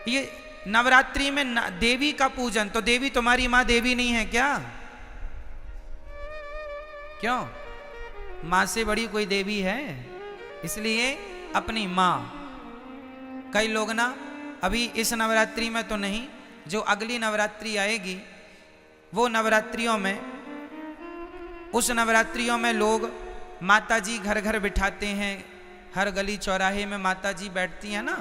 ये नवरात्रि में देवी का पूजन, तो देवी तुम्हारी माँ देवी नहीं है क्या? क्यों? माँ से बड़ी कोई देवी है? इसलिए अपनी माँ। कई लोग ना अभी इस नवरात्रि में तो नहीं, जो अगली नवरात्रि आएगी वो नवरात्रियों में, उस नवरात्रियों में लोग माता जी घर घर बिठाते हैं। हर गली चौराहे में माता जी बैठती हैं ना।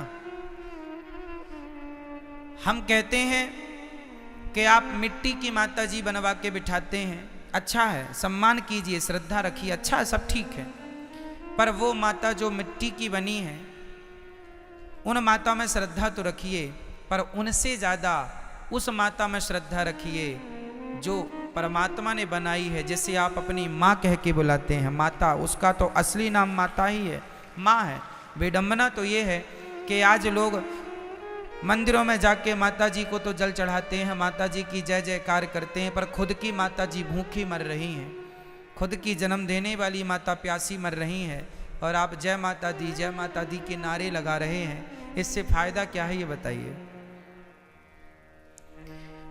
हम कहते हैं कि आप मिट्टी की माता जी बनवा के बिठाते हैं, अच्छा है, सम्मान कीजिए, श्रद्धा रखिए, अच्छा है, सब ठीक है। पर वो माता जो मिट्टी की बनी है, उन माता में श्रद्धा तो रखिए, पर उनसे ज़्यादा उस माता में श्रद्धा रखिए जो परमात्मा ने बनाई है, जिसे आप अपनी माँ कह के बुलाते हैं। माता, उसका तो असली नाम माता ही है, माँ है। विडंबना तो ये है कि आज लोग मंदिरों में जाके माता जी को तो जल चढ़ाते हैं, माता जी की जय जयकार करते हैं, पर खुद की माता जी भूखी मर रही हैं, खुद की जन्म देने वाली माता प्यासी मर रही हैं, और आप जय माता दी के नारे लगा रहे हैं। इससे फायदा क्या है ये बताइए?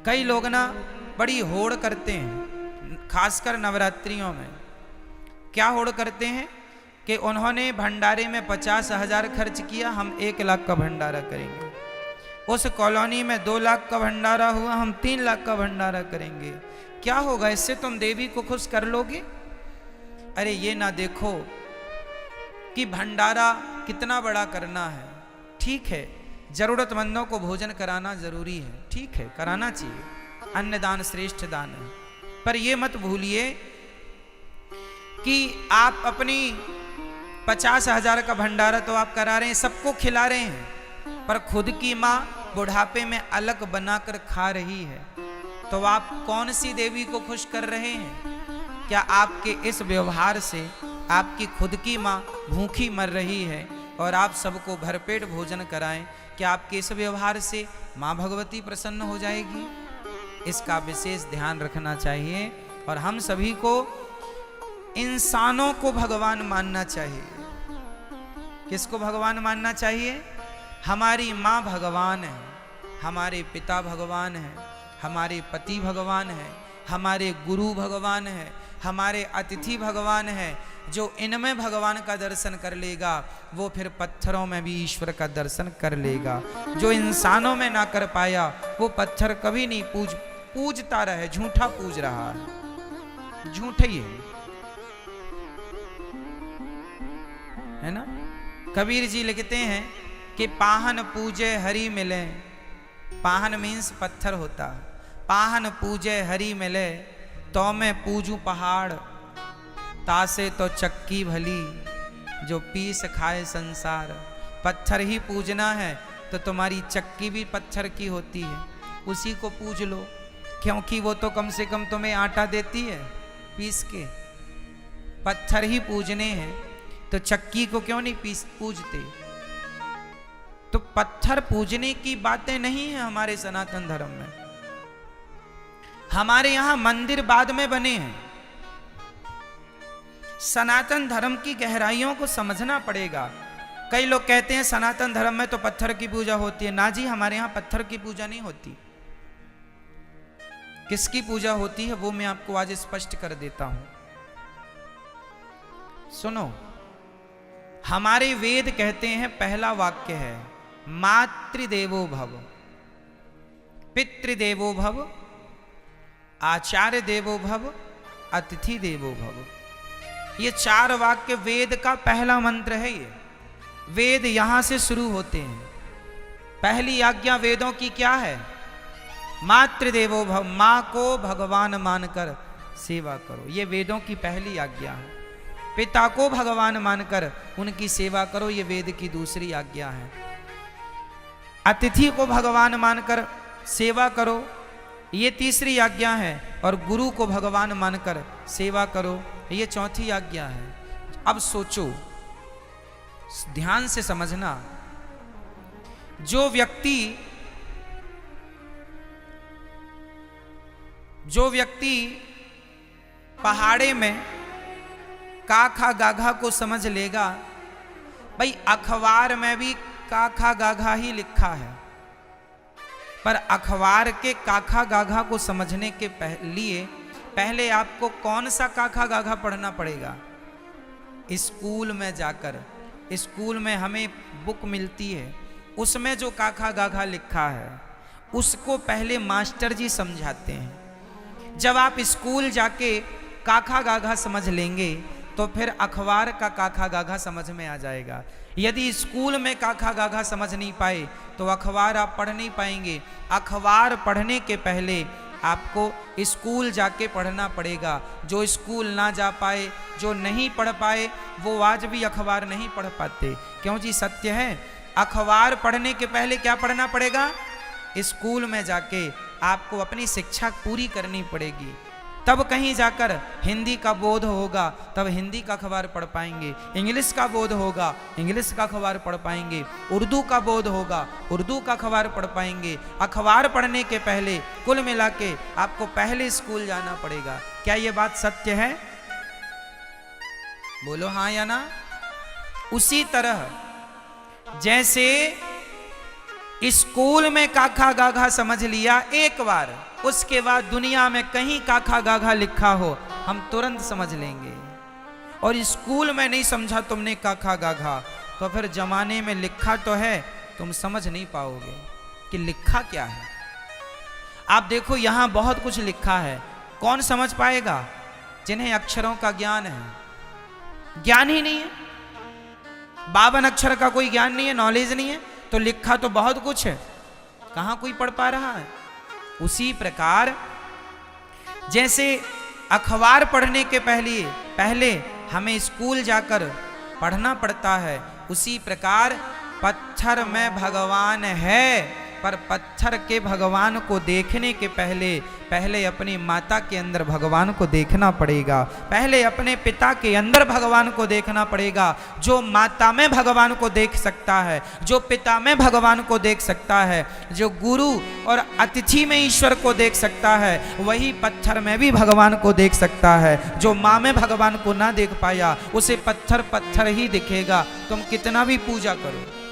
कई लोग ना बड़ी होड़ करते हैं, खासकर नवरात्रियों में। क्या होड़ करते हैं कि उन्होंने भंडारे में 50,000 खर्च किया, हम 1 लाख का भंडारा करेंगे। उस कॉलोनी में 2 लाख का भंडारा हुआ, हम 3 लाख का भंडारा करेंगे। क्या होगा इससे? तुम देवी को खुश कर लोगे? अरे ये ना देखो कि भंडारा कितना बड़ा करना है। ठीक है, जरूरतमंदों को भोजन कराना जरूरी है, ठीक है, कराना चाहिए, अन्नदान श्रेष्ठ दान है। पर ये मत भूलिए कि आप अपनी 50,000 का भंडारा तो आप करा रहे हैं, सबको खिला रहे हैं, पर खुद की माँ बुढ़ापे में अलग बनाकर खा रही है, तो आप कौन सी देवी को खुश कर रहे हैं? क्या आपके इस व्यवहार से आपकी खुद की माँ भूखी मर रही है और आप सबको भरपेट भोजन कराएं, क्या आपके इस व्यवहार से माँ भगवती प्रसन्न हो जाएगी? इसका विशेष ध्यान रखना चाहिए। और हम सभी को इंसानों को भगवान मानना चाहिए। किसको भगवान मानना चाहिए? हमारी माँ भगवान है, हमारे पिता भगवान है, हमारे पति भगवान है, हमारे गुरु भगवान है, हमारे अतिथि भगवान है। जो इनमें भगवान का दर्शन कर लेगा वो फिर पत्थरों में भी ईश्वर का दर्शन कर लेगा। जो इंसानों में ना कर पाया वो पत्थर कभी नहीं पूजता रहे, झूठा पूज रहा है, झूठे ही है ना। कबीर जी लिखते हैं कि पाहन पूजे हरि मिले, पाहन मीन्स पत्थर होता, पाहन पूजे हरि मिले, तो मैं पूजू पहाड़, तासे तो चक्की भली, जो पीस खाए संसार। पत्थर ही पूजना है तो तुम्हारी चक्की भी पत्थर की होती है, उसी को पूज लो, क्योंकि वो तो कम से कम तुम्हें आटा देती है पीस के। पत्थर ही पूजने हैं तो चक्की को क्यों नहीं पूजते? तो पत्थर पूजने की बातें नहीं है हमारे सनातन धर्म में। हमारे यहां मंदिर बाद में बने हैं। सनातन धर्म की गहराइयों को समझना पड़ेगा। कई लोग कहते हैं सनातन धर्म में तो पत्थर की पूजा होती है। ना जी, हमारे यहां पत्थर की पूजा नहीं होती। किसकी पूजा होती है वो मैं आपको आज स्पष्ट कर देता हूं। सुनो, हमारे वेद कहते हैं, पहला वाक्य है मातृदेवो भव, पितृदेवो भव, आचार्य देवो भव, अतिथि देवो भव। ये 4 वाक्य वेद का पहला मंत्र है। ये वेद यहां से शुरू होते हैं। पहली आज्ञा वेदों की क्या है? मातृदेवो भव, मां को भगवान मानकर सेवा करो, ये वेदों की पहली आज्ञा है। पिता को भगवान मानकर उनकी सेवा करो, ये वेद की दूसरी आज्ञा है। अतिथि को भगवान मानकर सेवा करो, ये तीसरी आज्ञा है। और गुरु को भगवान मानकर सेवा करो, ये चौथी आज्ञा है। अब सोचो, ध्यान से समझना, जो व्यक्ति पहाड़े में काखा गाघा को समझ लेगा, भाई अखबार में भी काखा गाघा ही लिखा है, पर अखबार के काखा गाघा को समझने के लिए पहले आपको कौन सा काखा गाघा पढ़ना पड़ेगा? स्कूल में जाकर, स्कूल में हमें बुक मिलती है, उसमें जो काखा गाघा लिखा है उसको पहले मास्टर जी समझाते हैं। जब आप स्कूल जाके काखा गाघा समझ लेंगे तो फिर अखबार का काखा गाघा समझ में आ जाएगा। यदि स्कूल में काखा गाघा समझ नहीं पाए तो अखबार आप पढ़ नहीं पाएंगे। अखबार पढ़ने के पहले आपको स्कूल जाके पढ़ना पड़ेगा। जो स्कूल ना जा पाए, जो नहीं पढ़ पाए, वो आज भी अखबार नहीं पढ़ पाते। क्यों जी? सत्य है। अखबार पढ़ने के पहले क्या पढ़ना पड़ेगा? स्कूल में जाके आपको अपनी शिक्षा पूरी करनी पड़ेगी, तब कहीं जाकर हिंदी का बोध होगा, तब हिंदी का अखबार पढ़ पाएंगे। इंग्लिश का बोध होगा, इंग्लिश का अखबार पढ़ पाएंगे। उर्दू का बोध होगा, उर्दू का अखबार पढ़ पाएंगे। अखबार पढ़ने के पहले कुल मिला के आपको पहले स्कूल जाना पड़ेगा। क्या ये बात सत्य है? बोलो हाँ या ना। उसी तरह जैसे स्कूल में काखा गाघा समझ लिया एक बार, उसके बाद दुनिया में कहीं काखा गाघा लिखा हो हम तुरंत समझ लेंगे। और स्कूल में नहीं समझा तुमने काखा गाघा तो फिर जमाने में लिखा तो है, तुम समझ नहीं पाओगे कि लिखा क्या है। आप देखो यहां बहुत कुछ लिखा है, कौन समझ पाएगा? जिन्हें अक्षरों का ज्ञान है। ज्ञान ही नहीं है, 52 अक्षर का कोई ज्ञान नहीं है, नॉलेज नहीं है, तो लिखा तो बहुत कुछ है, कहां कोई पढ़ पा रहा है। उसी प्रकार जैसे अखबार पढ़ने के पहले हमें स्कूल जाकर पढ़ना पड़ता है, उसी प्रकार पत्थर में भगवान है, पर पत्थर के भगवान को देखने के पहले अपनी माता के अंदर भगवान को देखना पड़ेगा। पहले अपने पिता के अंदर भगवान को देखना पड़ेगा। जो माता में भगवान को देख सकता है, जो पिता में भगवान को देख सकता है, जो गुरु और अतिथि में ईश्वर को देख सकता है, वही पत्थर में भी भगवान को देख सकता है। जो माँ में भगवान को ना देख पाया उसे पत्थर ही दिखेगा, तुम कितना भी पूजा करो।